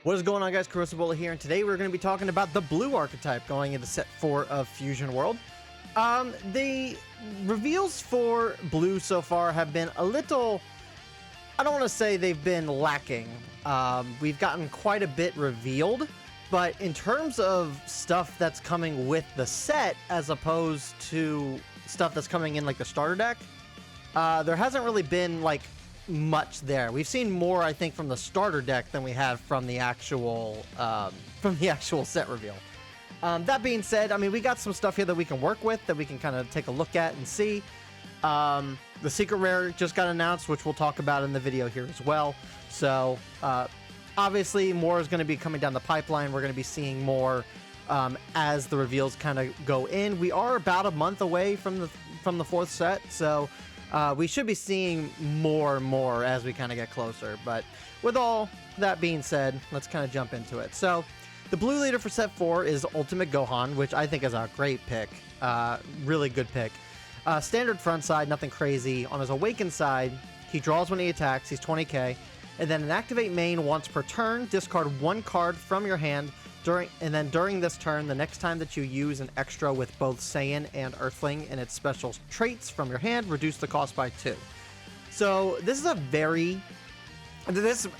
What is going on, guys? Crucible here, and today we're going to be talking about the blue archetype going into set 4 of Fusion World. The reveals for blue so far have been a little... I don't want to say they've been lacking. We've gotten quite a bit revealed, but in terms of stuff that's coming with the set as opposed to stuff that's coming in like the starter deck, there hasn't really been like much there. We've seen more, I think, from the starter deck than we have from the actual set reveal. That being said, I mean, we got some stuff here that we can work with, that we can kind of take a look at and see. The secret rare just got announced, which we'll talk about in the video here as well. So obviously more is going to be coming down the pipeline. We're going to be seeing more as the reveals kind of go in. We are about a month away from the fourth set, so we should be seeing more and more as we kind of get closer. But with all that being said, let's kind of jump into it. So the blue leader for set 4 is Ultimate Gohan, which I think is a great pick. Really good pick. Standard front side, nothing crazy. On his awakened side, he draws when he attacks, he's 20k. And then an activate main once per turn, discard one card from your hand during this turn, the next time that you use an extra with both Saiyan and Earthling and its special traits from your hand, reduce the cost by 2. So this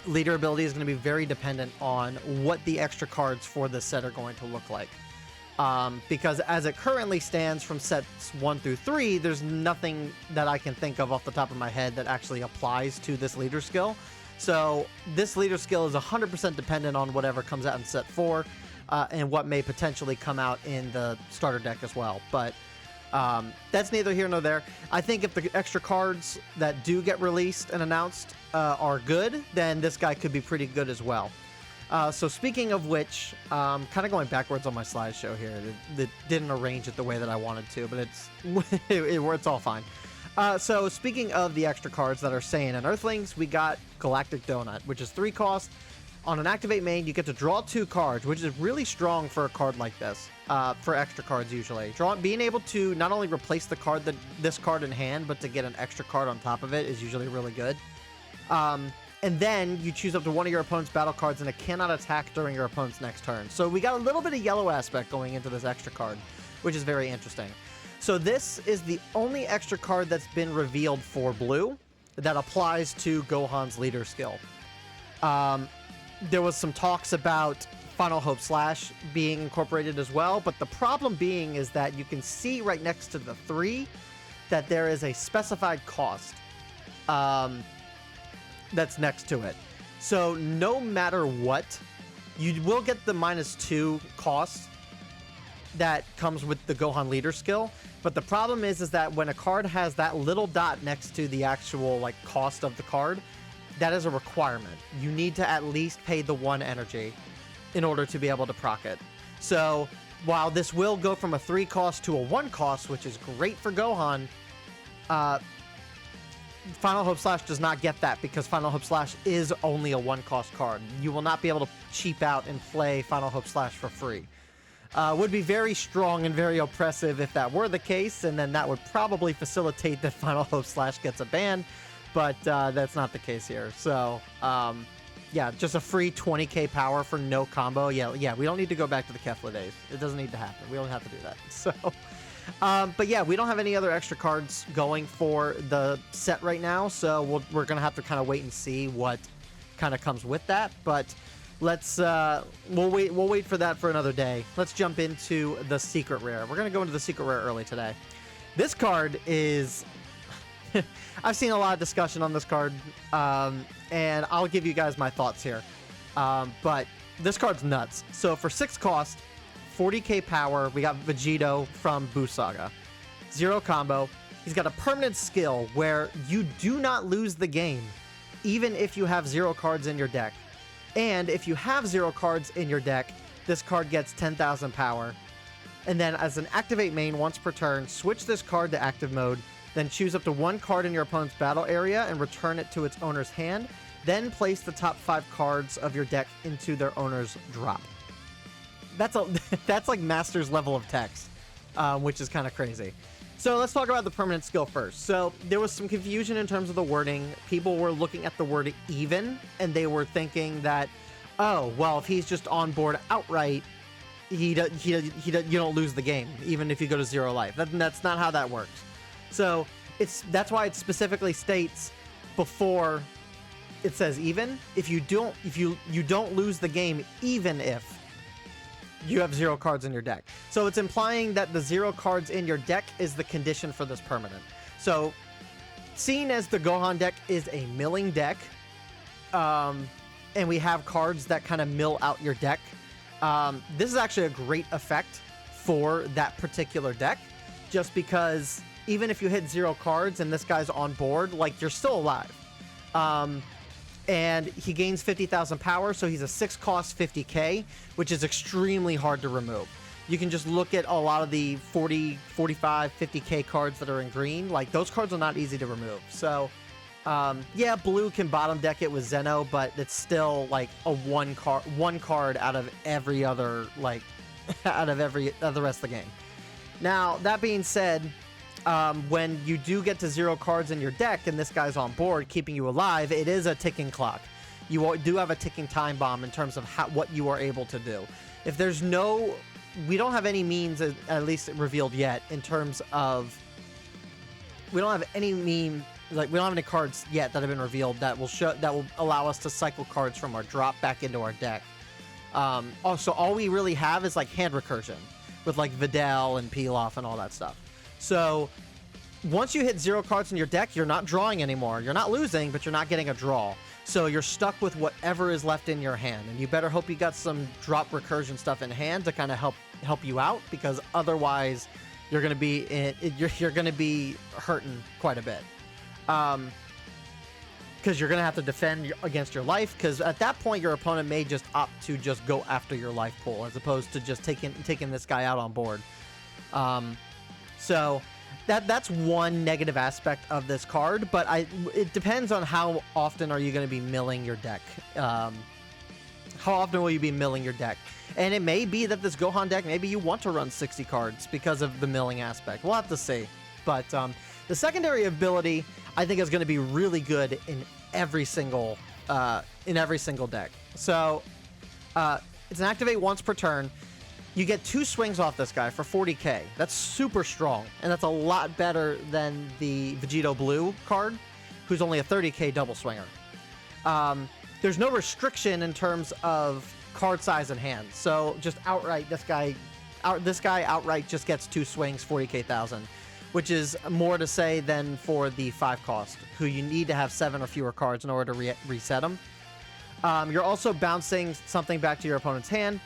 leader ability is going to be very dependent on what the extra cards for this set are going to look like. Because as it currently stands from sets 1 through 3, there's nothing that I can think of off the top of my head that actually applies to this leader skill. So this leader skill is 100% dependent on whatever comes out in set 4 and what may potentially come out in the starter deck as well. But that's neither here nor there. I think if the extra cards that do get released and announced are good, then this guy could be pretty good as well. So speaking of which, kind of going backwards on my slideshow here. It didn't arrange it the way that I wanted to, but it's all fine. So speaking of the extra cards that are Saiyan and Earthlings, we got Galactic Donut, which is 3 cost. On an activate main, you get to draw 2 cards, which is really strong for a card like this, for extra cards usually. Being able to not only replace this card in hand, but to get an extra card on top of it is usually really good. And then you choose up to one of your opponent's battle cards, and it cannot attack during your opponent's next turn. So we got a little bit of yellow aspect going into this extra card, which is very interesting. So this is the only extra card that's been revealed for blue that applies to Gohan's leader skill. There was some talks about Final Hope Slash being incorporated as well, but the problem being is that you can see right next to the 3 that there is a specified cost that's next to it. So no matter what, you will get the -2 cost that comes with the Gohan leader skill. But the problem is that when a card has that little dot next to the actual like cost of the card, that is a requirement. You need to at least pay the 1 energy in order to be able to proc it. So while this will go from a 3 cost to a 1 cost, which is great for Gohan, Final Hope Slash does not get that because Final Hope Slash is only a 1 cost card. You will not be able to cheap out and play Final Hope Slash for free. Would be very strong and very oppressive if that were the case, and then that would probably facilitate that Final Hope Slash gets a ban, but that's not the case here. So, yeah, just a free 20k power for no combo. Yeah, we don't need to go back to the Kefla days. It doesn't need to happen. We don't have to do that. So, but yeah, we don't have any other extra cards going for the set right now, so we're going to have to kind of wait and see what kind of comes with that, but let's we'll wait for that for another day. Let's jump into the secret rare. We're going to go into the secret rare early today. This card is I've seen a lot of discussion on this card, and I'll give you guys my thoughts here. But this card's nuts. So for 6 cost, 40k power, we got Vegito from Buu Saga. 0 combo. He's got a permanent skill where you do not lose the game, even if you have 0 cards in your deck. And if you have 0 cards in your deck, this card gets 10,000 power. And then as an activate main once per turn, switch this card to active mode, then choose up to 1 card in your opponent's battle area and return it to its owner's hand. Then place the top 5 cards of your deck into their owner's drop. That's like master's level of text, which is kind of crazy. So let's talk about the permanent skill first. So there was some confusion in terms of the wording. People were looking at the word even, and they were thinking that, Oh, well, if he's just on board outright, you don't lose the game, even if you go to 0 life. That's not how that works. So that's why it specifically states before it says even. If you don't lose the game, even if you have 0 cards in your deck. So it's implying that the 0 cards in your deck is the condition for this permanent. So seeing as the Gohan deck is a milling deck, and we have cards that kind of mill out your deck, this is actually a great effect for that particular deck, just because even if you hit 0 cards and this guy's on board, like, you're still alive. And he gains 50,000 power, so he's a 6 cost 50k, which is extremely hard to remove. You can just look at a lot of the 40, 45, 50k cards that are in green. Like, those cards are not easy to remove. So, yeah, blue can bottom deck it with Zeno, but it's still like a one card out of every other, like, out of the rest of the game. Now, that being said, when you do get to 0 cards in your deck and this guy's on board, keeping you alive, it is a ticking clock. You do have a ticking time bomb in terms of what you are able to do. If there's we don't have any means, at least revealed yet, in terms of, we don't have any cards yet that have been revealed that will allow us to cycle cards from our drop back into our deck. Also, all we really have is like hand recursion with like Videl and Pilaf and all that stuff. So once you hit 0 cards in your deck, you're not drawing anymore. You're not losing, but you're not getting a draw. So you're stuck with whatever is left in your hand, and you better hope you got some drop recursion stuff in hand to kind of help you out, because otherwise you're going to be you're going to be hurting quite a bit. Because you're going to have to defend against your life, because at that point your opponent may just opt to just go after your life pool as opposed to just taking this guy out on board. So that's one negative aspect of this card, but it depends on how often are you going to be milling your deck. How often will you be milling your deck? And it may be that this Gohan deck, maybe you want to run 60 cards because of the milling aspect. We'll have to see. But the secondary ability, I think, is going to be really good in every single deck. So it's an activate once per turn. You get 2 swings off this guy for 40k. That's super strong, and that's a lot better than the Vegito Blue card, who's only a 30k double swinger. There's no restriction in terms of card size in hand, so just outright, this guy outright just gets 2 swings, 40k thousand, which is more to say than for the 5 cost, who you need to have 7 or fewer cards in order to reset them. You're also bouncing something back to your opponent's hand,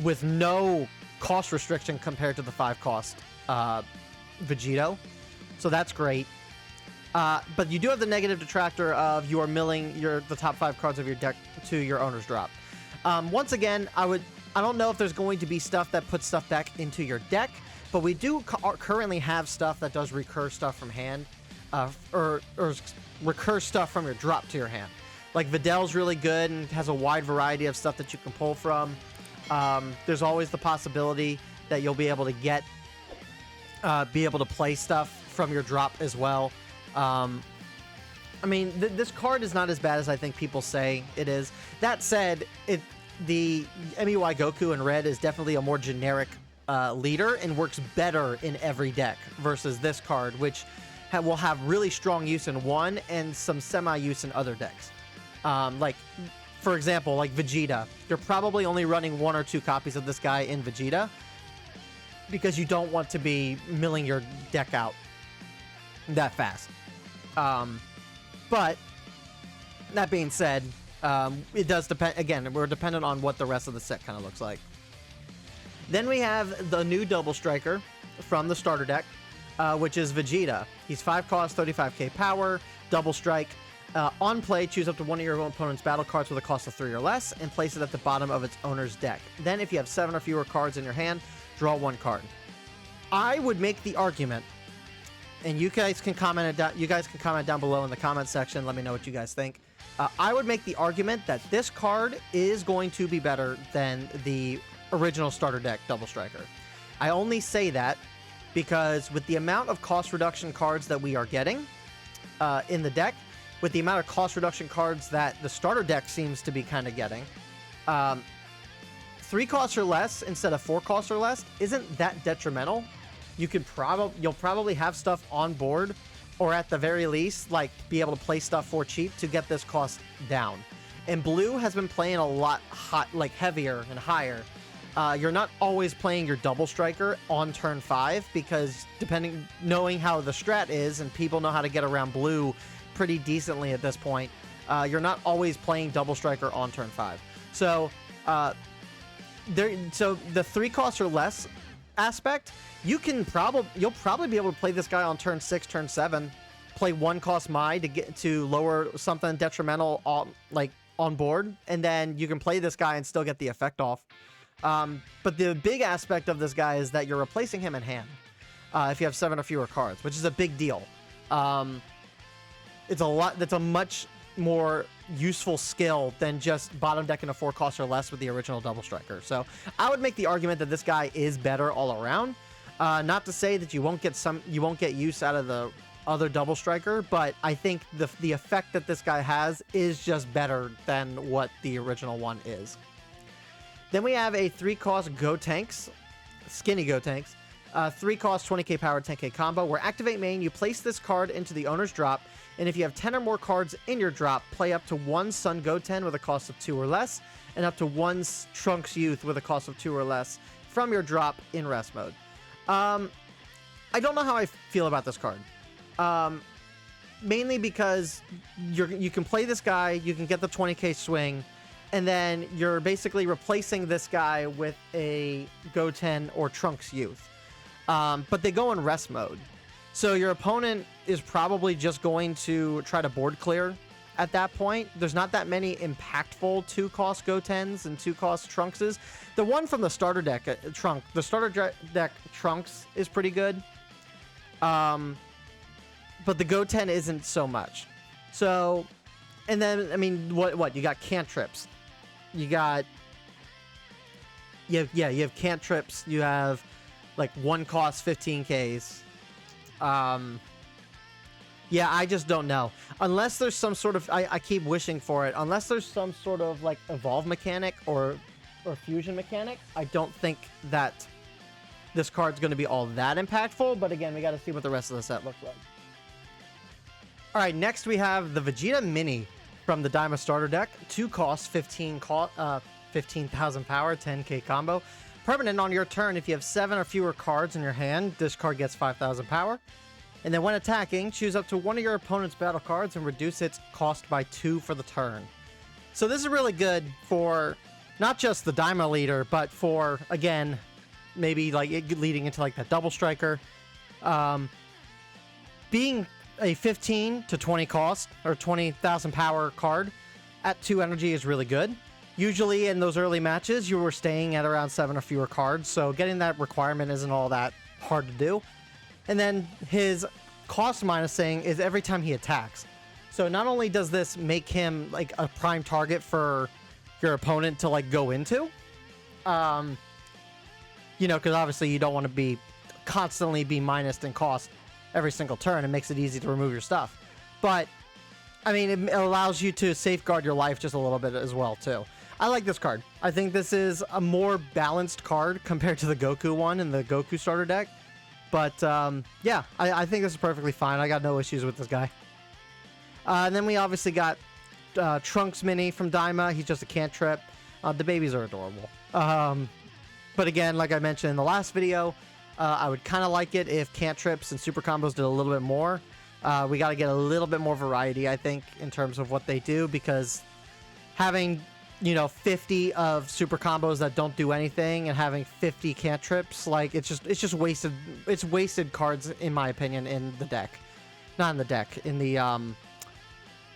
with no cost restriction compared to the 5 cost Vegito. So that's great. But you do have the negative detractor of you are milling the top 5 cards of your deck to your owner's drop. Once again, I don't know if there's going to be stuff that puts stuff back into your deck, but we do currently have stuff that does recur stuff from hand, or recur stuff from your drop to your hand. Like Videl's really good and has a wide variety of stuff that you can pull from. There's always the possibility that you'll be able to play stuff from your drop as well. I mean, this card is not as bad as I think people say it is. That said, the MEY Goku in red is definitely a more generic leader and works better in every deck versus this card, which will have really strong use in one and some semi-use in other decks. Like, for example, like Vegeta. You're probably only running 1 or 2 copies of this guy in Vegeta because you don't want to be milling your deck out that fast. But that being said, it does depend. Again, we're dependent on what the rest of the set kind of looks like. Then we have the new Double Striker from the starter deck, which is Vegeta. He's 5 cost, 35k power, Double Strike. On play, choose up to one of your opponent's battle cards with a cost of 3 or less and place it at the bottom of its owner's deck. Then, if you have 7 or fewer cards in your hand, draw 1 card. I would make the argument, and you guys can comment down below in the comment section. Let me know what you guys think. I would make the argument that this card is going to be better than the original starter deck Double Striker. I only say that because with the amount of cost reduction cards that we are getting in the deck, with the amount of cost reduction cards that the starter deck seems to be kind of getting, 3 costs or less instead of 4 costs or less isn't that detrimental. You'll probably have stuff on board, or at the very least, like, be able to play stuff for cheap to get this cost down. And blue has been playing a lot heavier and higher. You're not always playing your double striker on turn 5 because knowing how the strat is, and people know how to get around blue pretty decently at this point, you're not always playing double striker on turn 5. So the 3 costs or less aspect, you'll probably be able to play this guy on turn 6, turn 7, play 1 cost Mai to lower something detrimental on board, and then you can play this guy and still get the effect off. But the big aspect of this guy is that you're replacing him in hand if you have 7 or fewer cards, which is a big deal. It's a lot. That's a much more useful skill than just bottom decking a 4 cost or less with the original double striker. So I would make the argument that this guy is better all around. Not to say that you won't get use out of the other double striker, but I think the effect that this guy has is just better than what the original one is. Then we have a 3 cost Gotenks, skinny Gotenks, 3 cost 20k power 10k combo, where activate main, you place this card into the owner's drop, and if you have 10 or more cards in your drop, play up to 1 Sun Goten with a cost of 2 or less, and up to 1 Trunks Youth with a cost of 2 or less from your drop in rest mode. I don't know how I feel about this card. Mainly because you can play this guy, you can get the 20k swing, and then you're basically replacing this guy with a Goten or Trunks Youth. But they go in rest mode. So your opponent is probably just going to try to board clear at that point. There's not that many impactful 2-cost Gotens and 2-cost Trunkses. The one from the starter deck, the starter deck Trunks is pretty good. But the Goten isn't so much. So, and then, I mean, what? You got cantrips. You have cantrips. You have, like, 1 cost 15Ks. Yeah, I just don't know. Unless there's some sort of, I keep wishing for it, unless there's some sort of, like, evolve mechanic or fusion mechanic, I don't think that this card's going to be all that impactful. But again, we got to see what the rest of the set looks like. All right, next we have the Vegeta Mini from the Daima starter deck. 2 costs, 15,000 power, 10k combo. Permanent on your turn, if you have 7 or fewer cards in your hand, this card gets 5,000 power. And then when attacking, choose up to one of your opponent's battle cards and reduce its cost by 2 for the turn. So this is really good for not just the Daima leader, but for, again, maybe like leading into like that double striker. Being a 15 to 20 cost or 20,000 power card at 2 energy is really good. Usually in those early matches, you were staying at around 7 or fewer cards, so getting that requirement isn't all that hard to do. And then his cost minusing is every time he attacks. So not only does this make him like a prime target for your opponent to like go into, you know, because obviously you don't want to be constantly be minused in cost every single turn. It makes it easy to remove your stuff. But I mean, it allows you to safeguard your life just a little bit as well too. I like this card. I think this is a more balanced card compared to the Goku one in the Goku starter deck. But yeah, I think this is perfectly fine. I got no issues with this guy. And then we obviously got Trunks Mini from Daima. He's just a cantrip. The babies are adorable. But again, like I mentioned in the last video, I would kind of like it if cantrips and super combos did a little bit more. We got to get a little bit more variety, I think, in terms of what they do, because having, you know, 50 of super combos that don't do anything and having 50 cantrips, like, it's just wasted. It's wasted cards, in my opinion, in the deck. Not in the deck, in the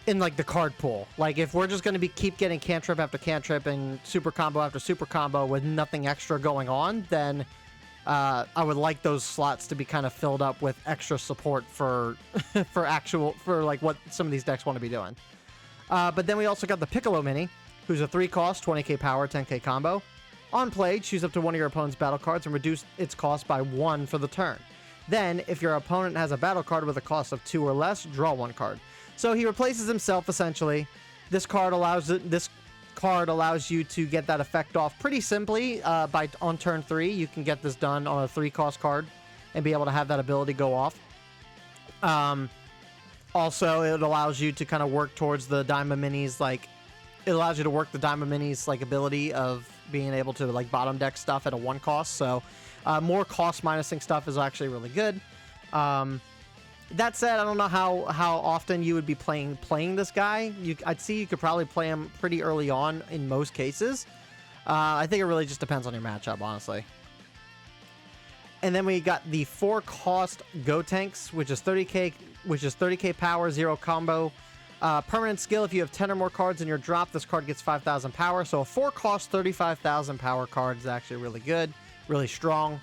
in like the card pool. Like, if we're just going to keep getting cantrip after cantrip and super combo after super combo with nothing extra going on, then I would like those slots to be kind of filled up with extra support for for like what some of these decks want to be doing. But then we also got the Piccolo Mini, who's a 3 cost, 20k power, 10k combo. On play, choose up to one of your opponent's battle cards and reduce its cost by 1 for the turn. Then, if your opponent has a battle card with a cost of 2 or less, draw 1 card. So he replaces himself essentially. This card allows you to get that effect off pretty simply. On turn 3, you can get this done on a 3-cost card and be able to have that ability go off. Also, it allows you to kind of work towards the Daima Mini's, like, it allows you to work the Daima Mini's, like, ability of being able to, like, bottom deck stuff at a 1 cost. So, more cost minusing stuff is actually really good. That said, I don't know how often you would be playing this guy. I'd see you could probably play him pretty early on in most cases. I think it really just depends on your matchup, honestly. And then we got the 4-cost Gotenks, which is 30k power, 0 combo. Permanent skill, if you have 10 or more cards in your drop, this card gets 5,000 power. So a 4-cost 35,000 power card is actually really good, really strong.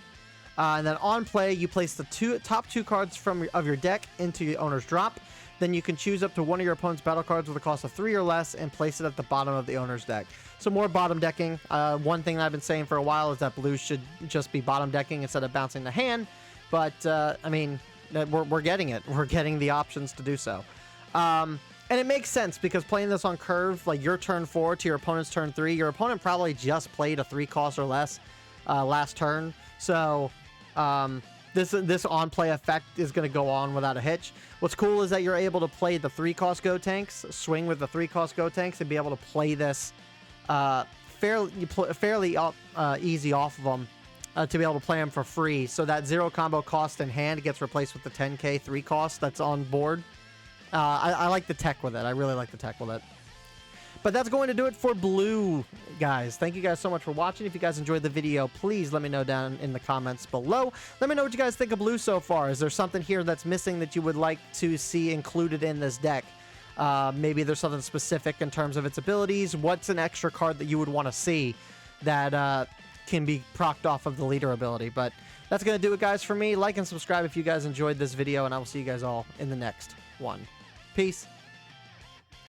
And then on play, you place the top 2 cards of your deck into the owner's drop. Then you can choose up to one of your opponent's battle cards with a cost of 3 or less and place it at the bottom of the owner's deck. So more bottom decking. One thing that I've been saying for a while is that blue should just be bottom decking instead of bouncing the hand. But, I mean, we're getting it. We're getting the options to do so. And it makes sense because playing this on curve, like your turn 4 to your opponent's turn 3, your opponent probably just played a 3-cost or less last turn. So this on-play effect is going to go on without a hitch. What's cool is that you're able to play the 3-cost Gotenks, swing with the 3-cost Gotenks, and be able to play this fairly easy off of them to be able to play them for free. So that 0 combo cost in hand gets replaced with the 10k 3-cost that's on board. I like the tech with it. I really like the tech with it. But that's going to do it for blue, guys. Thank you guys so much for watching. If you guys enjoyed the video, please let me know down in the comments below. Let me know what you guys think of blue so far. Is there something here that's missing that you would like to see included in this deck? Maybe there's something specific in terms of its abilities. What's an extra card that you would want to see that can be procced off of the leader ability? But that's going to do it, guys, for me. Like and subscribe if you guys enjoyed this video, and I will see you guys all in the next one. Peace.